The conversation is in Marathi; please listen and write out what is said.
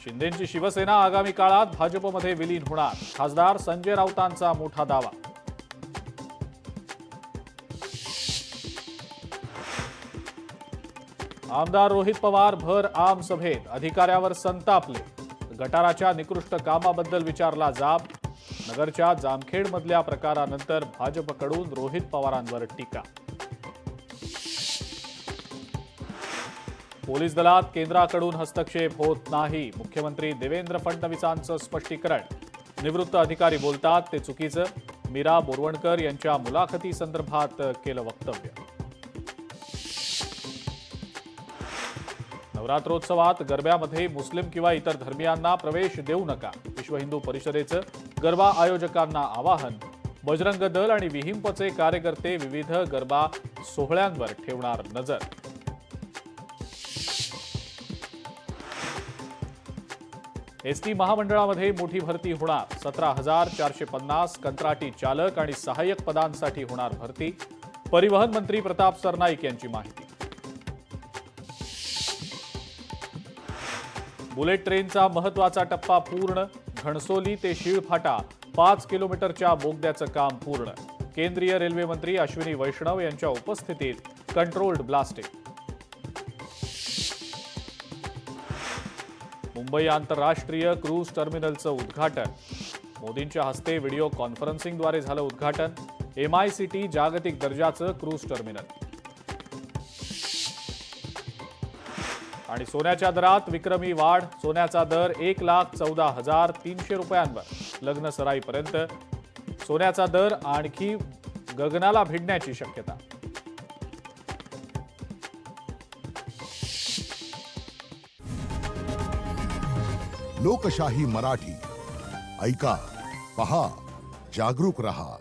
शिंदेंची शिवसेना आगामी काळात भाजपमध्ये विलीन होणार, खासदार संजय राऊतांचा मोठा दावा. आमदार रोहित पवार भर आम सभेत अधिकाऱ्यावर संतापले. गटाराच्या निकृष्ट कामाबद्दल विचारला जाब. नगरच्या जामखेडमधल्या प्रकारानंतर भाजपकडून रोहित पवारांवर टीका. पोलीस दलात केंद्राकडून हस्तक्षेप होत नाही, मुख्यमंत्री देवेंद्र फडणवीसांचं स्पष्टीकरण. निवृत्त अधिकारी बोलतात ते चुकीचं. मीरा बोरवणकर यांच्या मुलाखती संदर्भात केलं वक्तव्य. नवरात्रोत्सवात गरब्यामध्ये मुस्लिम किंवा इतर धर्मियांना प्रवेश देऊ नका, विश्व हिंदू परिषदेचं गरबा आयोजकांना आवाहन. बजरंग दल आणि विहिंपचे कार्यकर्ते विविध गरबा सोहळ्यांवर ठेवणार नजर. एसटी महामंडळामध्ये मोठी भरती होणार. 17,450 कंत्राटी चालक आणि सहाय्यक पदांसाठी होणार भरती. परिवहन मंत्री प्रताप सरनाईक यांची माहिती. बुलेट ट्रेनचा महत्त्वाचा टप्पा पूर्ण. घणसोली ते शीळफाटा 5 किलोमीटरच्या बोगद्याचं काम पूर्ण. केंद्रीय रेल्वे मंत्री अश्विनी वैष्णव यांच्या उपस्थितीत कंट्रोल्ड ब्लास्टिंग. मुंबई आंतरराष्ट्रीय क्रूज टर्मिनलचं उद्घाटन. मोदींच्या हस्ते व्हिडिओ कॉन्फरन्सिंगद्वारे झालं उद्घाटन. MICT जागतिक दर्जाचं क्रूज टर्मिनल. आणि सोन्याच्या दरात विक्रमी वाढ. सोन्याचा दर 1,14,300 रुपयांवर. लग्न सराईपर्यंत सोन्याचा दर आणखी गगनाला भिडण्याची शक्यता. लोकशाही मराठी ऐका, पहा, जागरूक रहा.